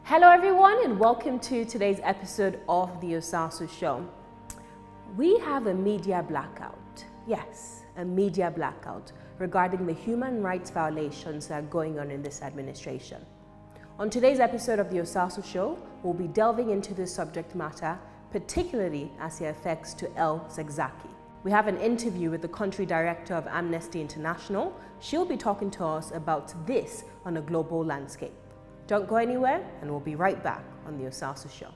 Hello everyone and welcome to today's episode of the Osasu Show. We have a media blackout, yes, a media blackout regarding the human rights violations that are going on in this administration. On today's episode of the Osasu Show, we'll be delving into this subject matter, particularly as it affects to El-Zakzaky. We have an interview with the country director of Amnesty International. She'll be talking to us about this on a global landscape. Don't go anywhere, and we'll be right back on the Osasu Show.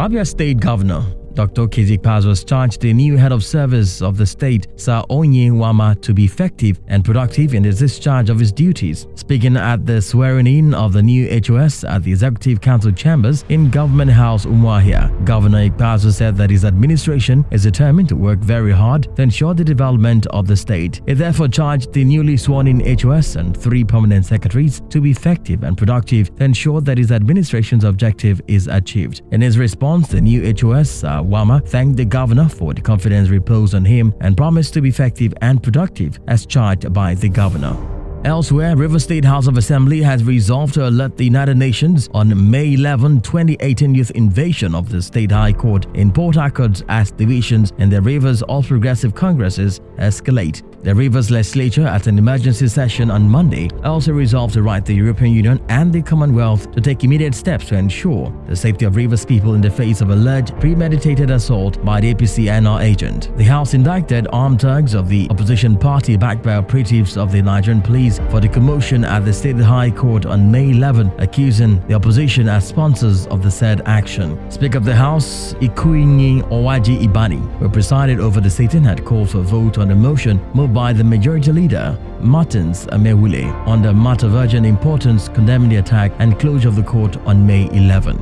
Abia State Governor Dr. Kezikpaz was charged the new head of service of the state, Sir Onye-Wama, to be effective and productive in the discharge of his duties. Speaking at the swearing-in of the new HOS at the Executive Council chambers in Government House, Umuahia, Governor Ikpeazu said that his administration is determined to work very hard to ensure the development of the state. It therefore charged the newly sworn-in HOS and 3 permanent secretaries to be effective and productive to ensure that his administration's objective is achieved. In his response, the new HOS, Wama, thanked the governor for the confidence reposed on him and promised to be effective and productive as charged by the governor. Elsewhere, Rivers State House of Assembly has resolved to alert the United Nations on May 11, 2018 youth invasion of the State High Court in Port Harcourt as divisions in the Rivers All Progressive Congresses escalate. The Rivers Legislature, at an emergency session on Monday, also resolved to write the European Union and the Commonwealth to take immediate steps to ensure the safety of Rivers people in the face of alleged premeditated assault by the APC-NR agent. The House indicted armed thugs of the opposition party backed by operatives of the Nigerian police for the commotion at the State High Court on May 11, accusing the opposition as sponsors of the said action. Speaker of the House, Ikuinyi Owaji-Ibani, who presided over the sitting, had called for a vote on the motion moved by the Majority Leader, Martins Amewule, on the matter of urgent importance, condemning the attack and closure of the court on May 11.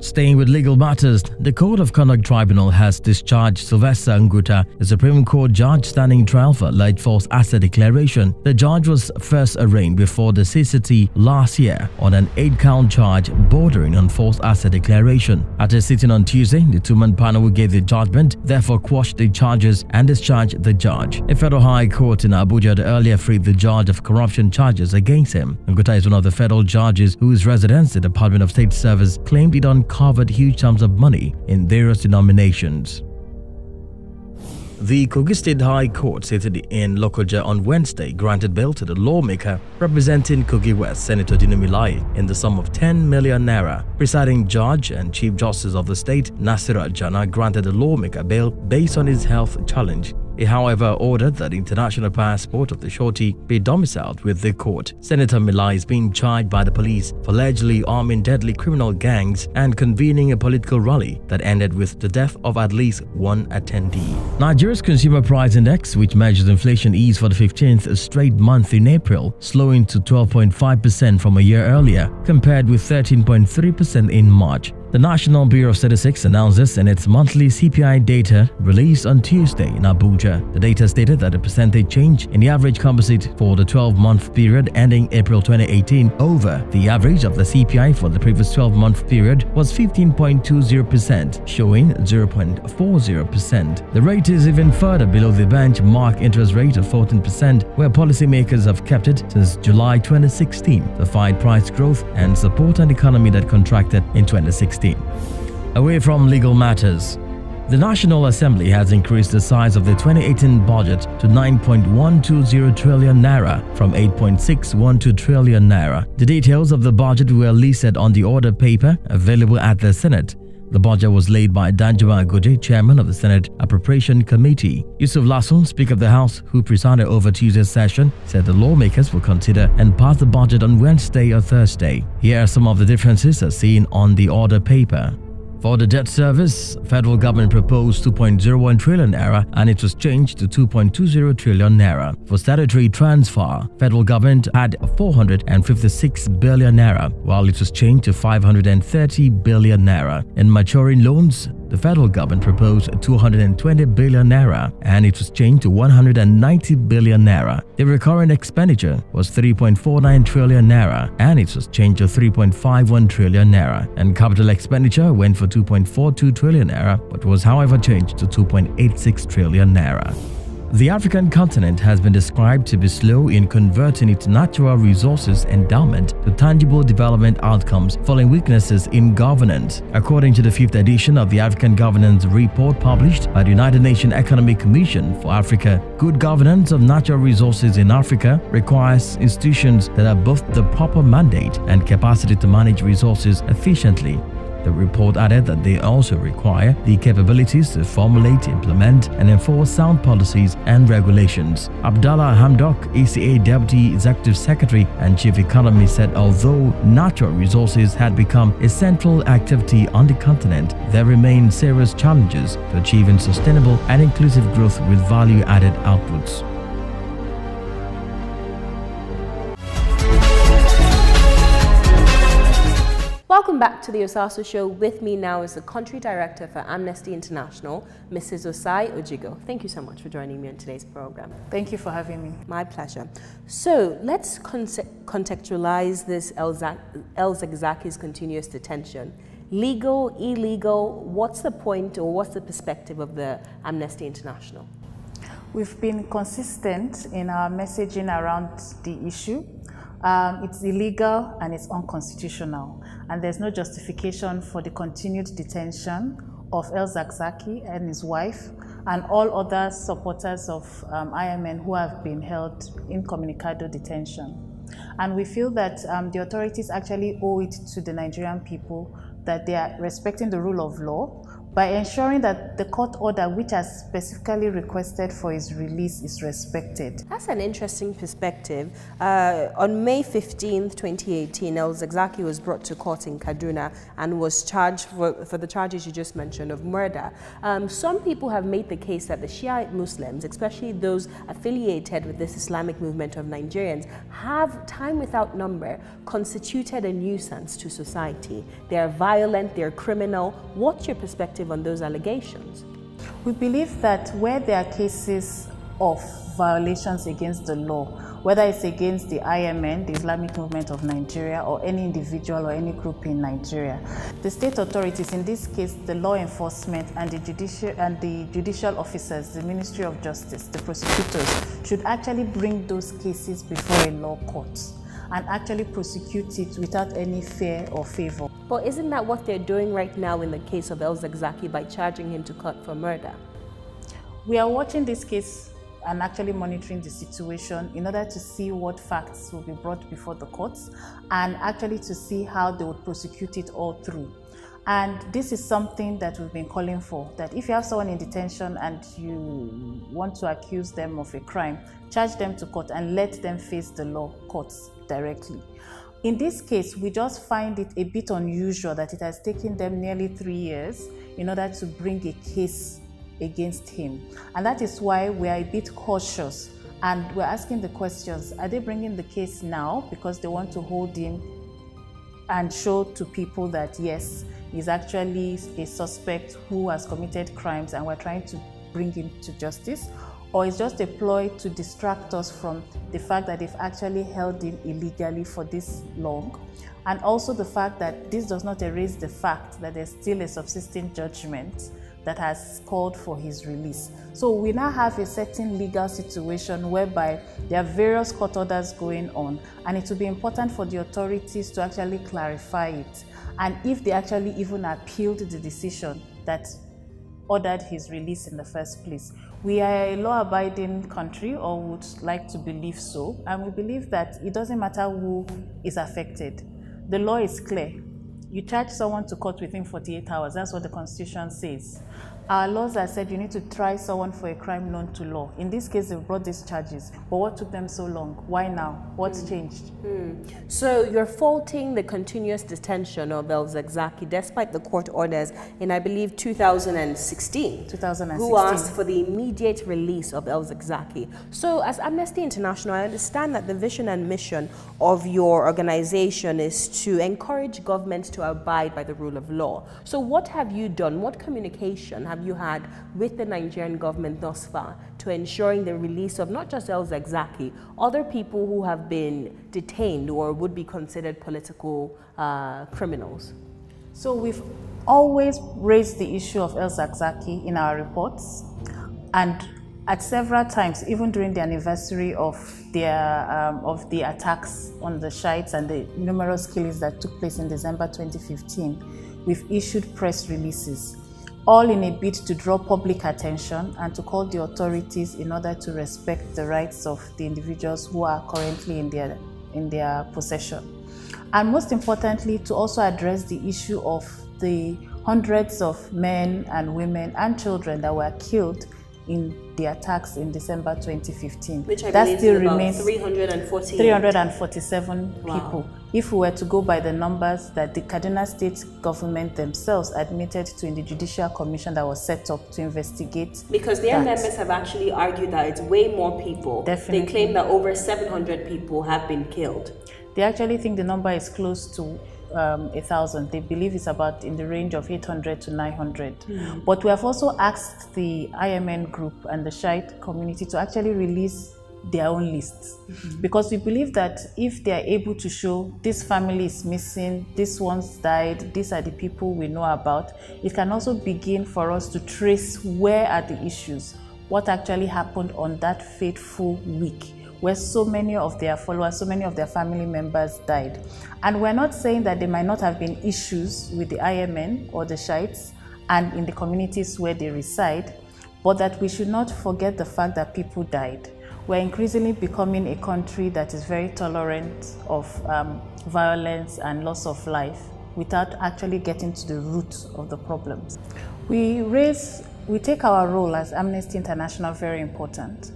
Staying with legal matters, the Court of Conduct Tribunal has discharged Sylvester Nguta, the Supreme Court judge standing trial for alleged false asset declaration. The judge was first arraigned before the CCT last year on an 8-count charge bordering on false asset declaration. After sitting on Tuesday, the two-man panel who gave the judgment therefore quashed the charges and discharged the judge. A federal high court in Abuja had earlier freed the judge of corruption charges against him. Nguta is one of the federal judges whose residence in the Department of State Service claimed it uncovered huge sums of money in various denominations. The Kogi State High Court seated in Lokoja on Wednesday granted bail to the lawmaker representing Kogi West, Senator Dino Milai, in the sum of 10 million naira. Presiding Judge and Chief Justice of the state, Nasira Jana, granted the lawmaker bail based on his health challenge. He, however, ordered that the international passport of the shorty be domiciled with the court. Senator Milai is being charged by the police for allegedly arming deadly criminal gangs and convening a political rally that ended with the death of at least one attendee. Nigeria's Consumer Price Index, which measures inflation, eased for the 15th straight month in April, slowing to 12.5% from a year earlier, compared with 13.3% in March. The National Bureau of Statistics announced this in its monthly CPI data released on Tuesday in Abuja. The data stated that the percentage change in the average composite for the 12-month period ending April 2018 over the average of the CPI for the previous 12-month period was 15.20%, showing 0.40%. The rate is even further below the benchmark interest rate of 14%, where policymakers have kept it since July 2016 to fight price growth and support an economy that contracted in 2016. Away from legal matters, The National Assembly has increased the size of the 2018 budget to 9.120 trillion naira from 8.612 trillion naira. The details of the budget were listed on the order paper available at the Senate. The budget was laid by Danjuma Aguje, chairman of the Senate Appropriation Committee. Yusuf Lasson, Speaker of the House, who presided over Tuesday's session, said the lawmakers will consider and pass the budget on Wednesday or Thursday. Here are some of the differences as seen on the order paper. For the debt service, federal government proposed 2.01 trillion naira and it was changed to 2.20 trillion naira. For statutory transfer, federal government had 456 billion naira while it was changed to 530 billion naira. In maturing loans, the federal government proposed 220 billion naira and it was changed to 190 billion naira. The recurrent expenditure was 3.49 trillion naira and it was changed to 3.51 trillion naira. And capital expenditure went for 2.42 trillion naira but was however changed to 2.86 trillion naira. The African continent has been described to be slow in converting its natural resources endowment to tangible development outcomes following weaknesses in governance. According to the 5th edition of the African Governance Report published by the United Nations Economic Commission for Africa, good governance of natural resources in Africa requires institutions that have both the proper mandate and capacity to manage resources efficiently. The report added that they also require the capabilities to formulate, implement, and enforce sound policies and regulations. Abdallah Hamdok, ECA Deputy Executive Secretary and Chief Economist, said although natural resources had become a central activity on the continent, there remain serious challenges to achieving sustainable and inclusive growth with value-added outputs. Welcome back to the Osasu Show. With me now is the Country Director for Amnesty International, Mrs. Osai Ojigho. Thank you so much for joining me on today's program. Thank you for having me. My pleasure. So let's contextualize this El-Zakzaky's continuous detention. Legal, illegal, what's the point or what's the perspective of the Amnesty International? We've been consistent in our messaging around the issue. It's illegal and it's unconstitutional, and there's no justification for the continued detention of El-Zakzaky and his wife and all other supporters of IMN who have been held incommunicado detention. And we feel that the authorities actually owe it to the Nigerian people that they are respecting the rule of law by ensuring that the court order which has specifically requested for his release is respected. That's an interesting perspective. On May 15th, 2018, El-Zakzaky was brought to court in Kaduna and was charged for the charges you just mentioned of murder. Some people have made the case that the Shiite Muslims, especially those affiliated with this Islamic movement of Nigerians, have, time without number, constituted a nuisance to society. They are violent, they're criminal. What's your perspective on those allegations? We believe that where there are cases of violations against the law, whether it's against the IMN, the Islamic Movement of Nigeria, or any individual or any group in Nigeria, the state authorities, in this case the law enforcement and the judicial officers, the Ministry of Justice, the prosecutors, should actually bring those cases before a law court and actually prosecute it without any fear or favor. But isn't that what they're doing right now in the case of El-Zakzaky by charging him to court for murder? We are watching this case and actually monitoring the situation in order to see what facts will be brought before the courts and actually to see how they would prosecute it all through. And this is something that we've been calling for, that if you have someone in detention and you want to accuse them of a crime, charge them to court and let them face the law courts directly. In this case, we just find it a bit unusual that it has taken them nearly 3 years in order to bring a case against him. And that is why we are a bit cautious and we're asking the questions, are they bringing the case now because they want to hold him and show to people that yes, he's actually a suspect who has committed crimes and we're trying to bring him to justice? Or it's just a ploy to distract us from the fact that they've actually held him illegally for this long, and also the fact that this does not erase the fact that there's still a subsisting judgment that has called for his release. So we now have a certain legal situation whereby there are various court orders going on, and it will be important for the authorities to actually clarify it. And if they actually even appealed the decision, that ordered his release in the first place. We are a law-abiding country, or would like to believe so, and we believe that it doesn't matter who is affected. The law is clear. You charge someone to court within 48 hours. That's what the Constitution says. Our laws have said you need to try someone for a crime known to law. In this case, they've brought these charges. But what took them so long? Why now? What's changed? So you're faulting the continuous detention of El-Zakzaky despite the court orders in, I believe, 2016, who asked for the immediate release of El-Zakzaky. So as Amnesty International, I understand that the vision and mission of your organization is to encourage governments to abide by the rule of law. So what have you done? What communication have you had with the Nigerian government thus far to ensuring the release of not just El-Zakzaky, other people who have been detained or would be considered political criminals? So we've always raised the issue of El-Zakzaky in our reports, and at several times, even during the anniversary of the attacks on the Shiites and the numerous killings that took place in December 2015, we've issued press releases, all in a bid to draw public attention and to call the authorities in order to respect the rights of the individuals who are currently in their possession. And most importantly, to also address the issue of the hundreds of men and women and children that were killed in the attacks in December 2015. Which I that believe still about remains 347 people. Wow. If we were to go by the numbers that the Kaduna State government themselves admitted to in the Judicial Commission that was set up to investigate. Because their members have actually argued that it's way more people. Definitely. They claim that over 700 people have been killed. They actually think the number is close to 1,000. They believe it's about in the range of 800 to 900. But we have also asked the IMN group and the Shiite community to actually release their own lists, because we believe that if they are able to show this family is missing, this one's died, these are the people we know about, it can also begin for us to trace where are the issues, what actually happened on that fateful week where so many of their followers, so many of their family members died. And we're not saying that there might not have been issues with the IMN or the Shiites and in the communities where they reside, but that we should not forget the fact that people died. We're increasingly becoming a country that is very tolerant of violence and loss of life without actually getting to the root of the problems. We take our role as Amnesty International very important.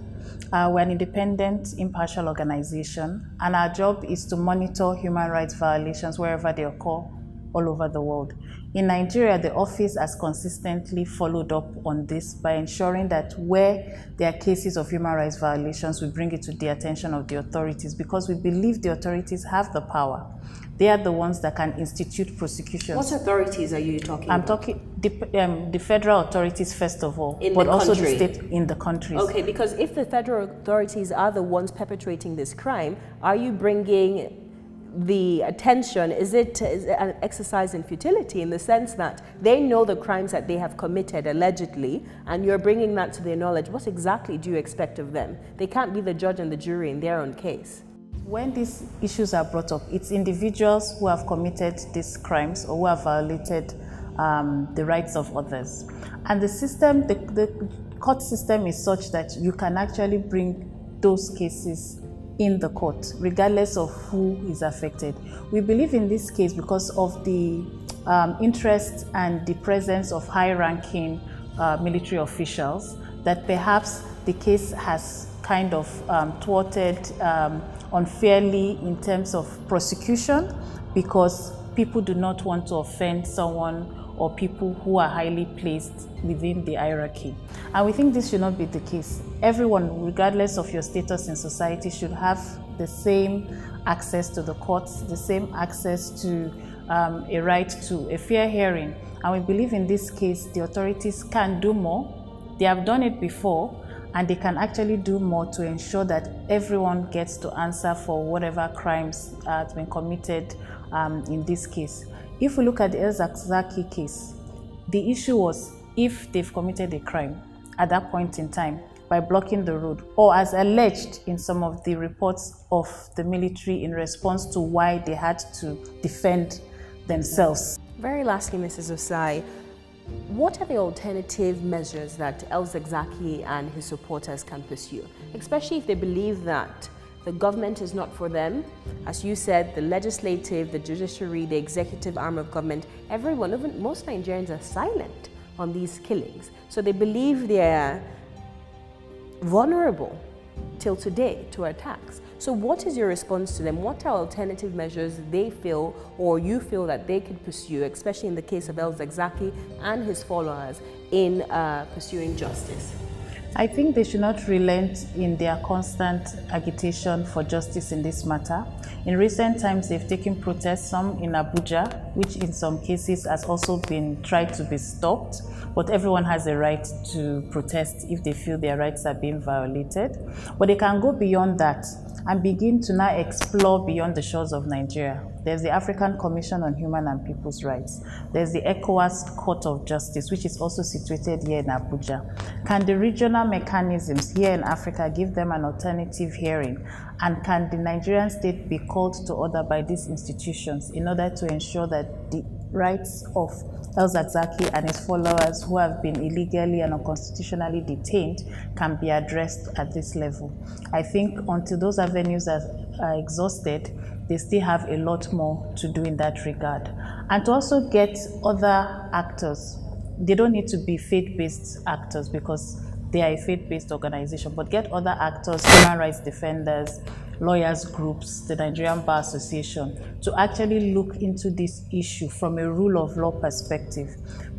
We're an independent, impartial organization, and our job is to monitor human rights violations wherever they occur all over the world. In Nigeria, the office has consistently followed up on this by ensuring that where there are cases of human rights violations, we bring it to the attention of the authorities, because we believe the authorities have the power. They are the ones that can institute prosecutions. What authorities are you talking about? I'm talking the federal authorities first of all, but also the state in the countries. Okay, because if the federal authorities are the ones perpetrating this crime, are you bringing the attention, is it an exercise in futility in the sense that they know the crimes that they have committed allegedly and you're bringing that to their knowledge? What exactly do you expect of them? They can't be the judge and the jury in their own case. When these issues are brought up, it's individuals who have committed these crimes or who have violated the rights of others. And the system, the court system is such that you can actually bring those cases in the court, regardless of who is affected. We believe in this case because of the interest and the presence of high-ranking military officials, that perhaps the case has kind of thwarted unfairly in terms of prosecution, because people do not want to offend someone or people who are highly placed within the hierarchy. And we think this should not be the case. Everyone, regardless of your status in society, should have the same access to the courts, the same access to a right to a fair hearing. And we believe in this case, the authorities can do more. They have done it before, and they can actually do more to ensure that everyone gets to answer for whatever crimes have been committed in this case. If we look at the El-Zakzaky case, the issue was if they've committed a crime at that point in time by blocking the road, or as alleged in some of the reports of the military in response to why they had to defend themselves. Very lastly, Mrs. Osai, What are the alternative measures that El-Zakzaky and his supporters can pursue, especially if they believe that the government is not for them? As you said, the legislative, the judiciary, the executive arm of government, everyone, even most Nigerians are silent on these killings. So they believe they're vulnerable till today to attacks. So what is your response to them? What are alternative measures they feel or you feel that they could pursue, especially in the case of El-Zakzaky and his followers, in pursuing justice? I think they should not relent in their constant agitation for justice in this matter. In recent times, they've taken protests, some in Abuja, which in some cases has also been tried to be stopped. But everyone has a right to protest if they feel their rights are being violated. But they can go beyond that and begin to now explore beyond the shores of Nigeria. There's the African Commission on Human and People's Rights. There's the ECOWAS Court of Justice, which is also situated here in Abuja. Can the regional mechanisms here in Africa give them an alternative hearing? And can the Nigerian state be called to order by these institutions in order to ensure that the rights of El-Zakzaky and his followers who have been illegally and unconstitutionally detained can be addressed at this level? I think until those avenues are exhausted, they still have a lot more to do in that regard. And to also get other actors. They don't need to be faith-based actors because they are a faith-based organization, but get other actors, human rights defenders, lawyers groups, the Nigerian Bar Association, to actually look into this issue from a rule of law perspective.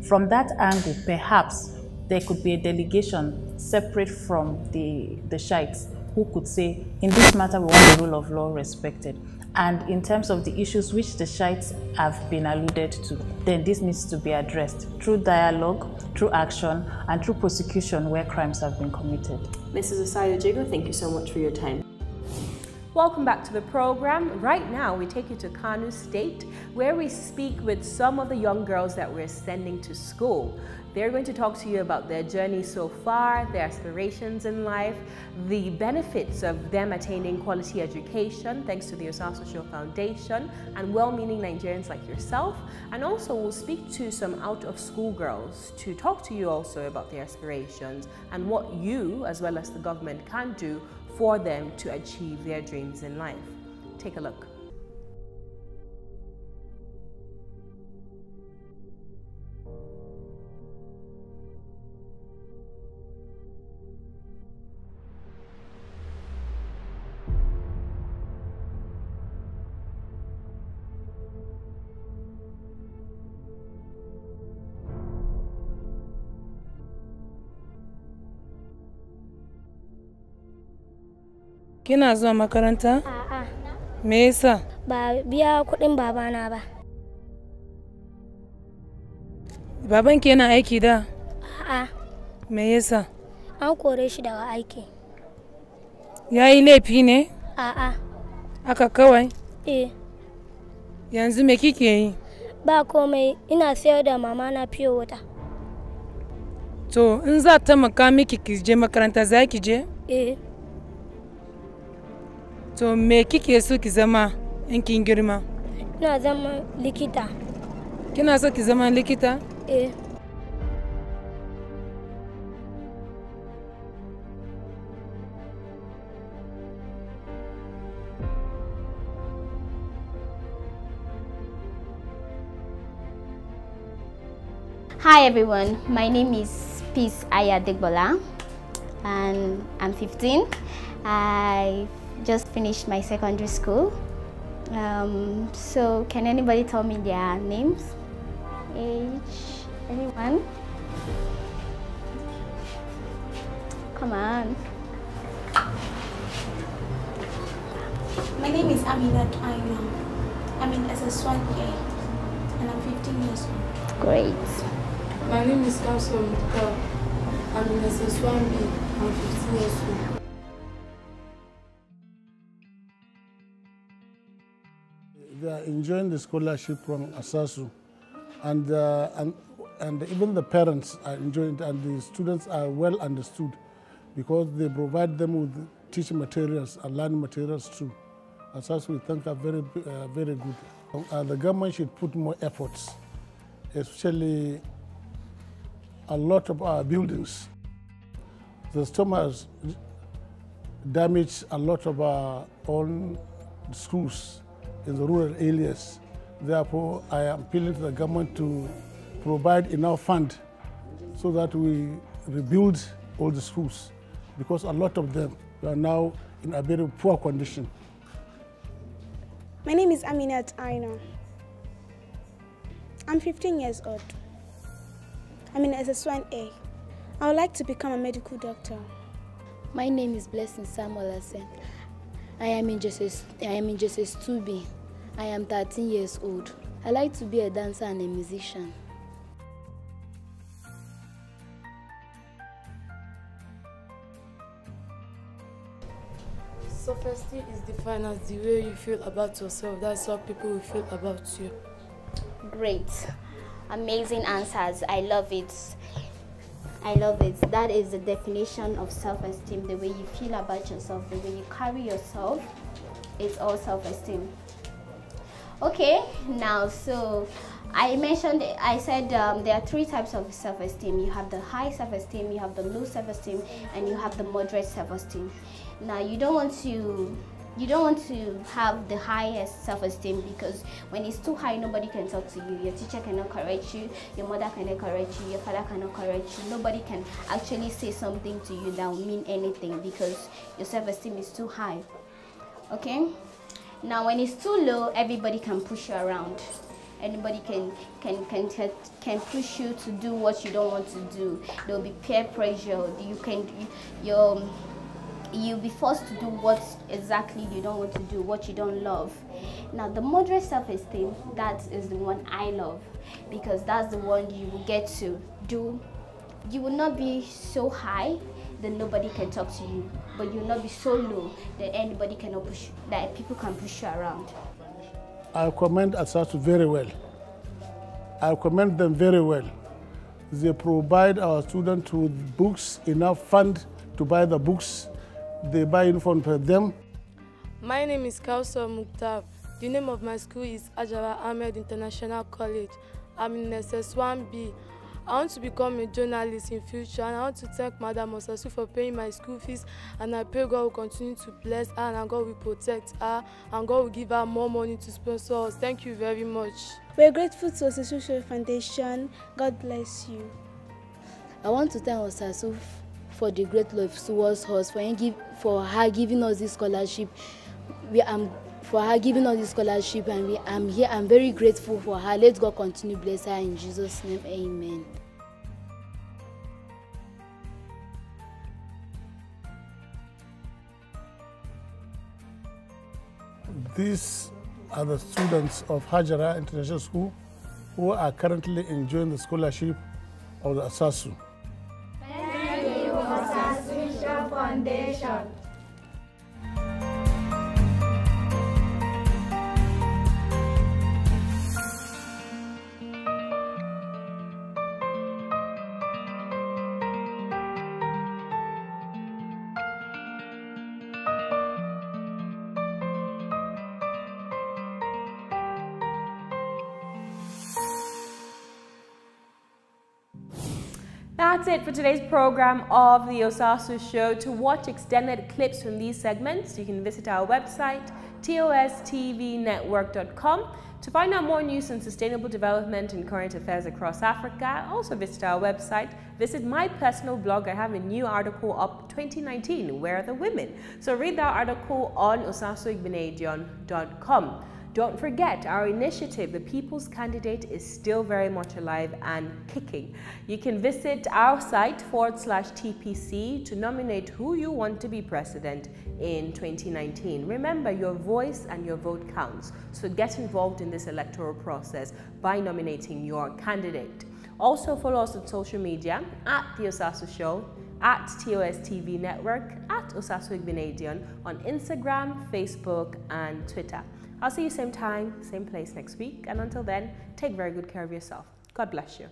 From that angle, perhaps there could be a delegation separate from the Shiites who could say, in this matter, we want the rule of law respected. And in terms of the issues which the Shiites have been alluded to, then this needs to be addressed through dialogue, through action, and through prosecution where crimes have been committed. Mrs. Osai Ojigho, thank you so much for your time. Welcome back to the program. Right now, we take you to Kano State, where we speak with some of the young girls that we're sending to school. They're going to talk to you about their journey so far, their aspirations in life, the benefits of them attaining quality education thanks to the Osasu Foundation, and well-meaning Nigerians like yourself. And also, we'll speak to some out-of-school girls to talk to you also about their aspirations and what you, as well as the government, can do for them to achieve their dreams in life. Take a look. Kina zuwa makaranta? A'a. Me yasa? Ba biya kuɗin babana ba. Babanki yana aiki da? A'a. Me yasa? An kore shi daga aiki. Yayi laifi ne? A'a. Haka kawai? Eh. Yanzu me kike yi? Ba komai, ina sayar da mama na fiye wata. To, in za ta maka miki ki je makaranta za ki je? Eh. To, me kike so ki zama in kin girma? Ina zama likita. Kina so ki zama likita? Eh. Hi everyone, my name is Peace Ayadegbola and I'm 15. I just finished my secondary school. So can anybody tell me their names? Age? Anyone? Come on. My name is Aminat Ayam. I'm in SS1A and I'm 15 years old. Great. My name is Kamso Mutka. I'm in SS1B. I'm 15 years old. They are enjoying the scholarship from Osasu, and even the parents are enjoying it, and the students are well understood because they provide them with teaching materials and learning materials too. Osasu, we think, are very, very good. The government should put more efforts, especially a lot of our buildings. The storm has damaged a lot of our own schools in the rural areas. Therefore, I am appealing to the government to provide enough fund so that we rebuild all the schools, because a lot of them are now in a very poor condition. My name is Aminat Aina. I'm 15 years old. I'm in SS1A. I would like to become a medical doctor. My name is Blessing Samuel Asen. I am in JSS 2B. I am 13 years old. I like to be a dancer and a musician. Self-esteem is defined as the way you feel about yourself. That's how people will feel about you. Great. Amazing answers. I love it. I love it. That is the definition of self-esteem. The way you feel about yourself, the way you carry yourself, it's all self-esteem. Okay, now, so I said there are three types of self-esteem. You have the high self-esteem, you have the low self-esteem, and you have the moderate self-esteem. Now, you don't want to have the highest self-esteem, because when it's too high, nobody can talk to you. Your teacher cannot correct you, your mother cannot correct you, your father cannot correct you. Nobody can actually say something to you that will mean anything, because your self-esteem is too high. Okay? Now, when it's too low, everybody can push you around. Anybody can push you to do what you don't want to do. There will be peer pressure. You'll be forced to do what exactly you don't want to do, what you don't love. Now, the moderate self-esteem, that is the one I love, because that's the one you will get to do. You will not be so high that nobody can talk to you, but you will not be so low that anybody cannot push, that people can push you around. I commend Osasu very well. I commend them very well. They provide our students with books, enough fund to buy the books. They buy uniform for them. My name is Kausar Mukhtar. The name of my school is Ajara Ahmed International College. I'm in SS1B. I want to become a journalist in future, and I want to thank Madam Osasu for paying my school fees, and I pray God will continue to bless her, and God will protect her, and God will give her more money to sponsor us. Thank you very much. We're grateful to Osasu Foundation. God bless you. I want to thank Osasu for the great love towards us, for her giving us this scholarship. For her giving us this scholarship, and I'm very grateful for her. Let God continue to bless her in Jesus' name. Amen. These are the students of Hajara International School who are currently enjoying the scholarship of the Osasu. Thank you, Osasu Foundation. That's it for today's program of the Osasu Show. To watch extended clips from these segments, you can visit our website, tostvnetwork.com. To find out more news on sustainable development and current affairs across Africa, also visit our website. Visit my personal blog. I have a new article up 2019, Where Are the Women? So read that article on osasuigbinedion.com. Don't forget, our initiative, the People's Candidate, is still very much alive and kicking. You can visit our site /TPC to nominate who you want to be president in 2019. Remember, your voice and your vote counts, so get involved in this electoral process by nominating your candidate. Also follow us on social media at The Osasu Show, at TOS TV Network, at Osasu Ojigho on Instagram, Facebook, and Twitter. I'll see you same time, same place next week. And until then, take very good care of yourself. God bless you.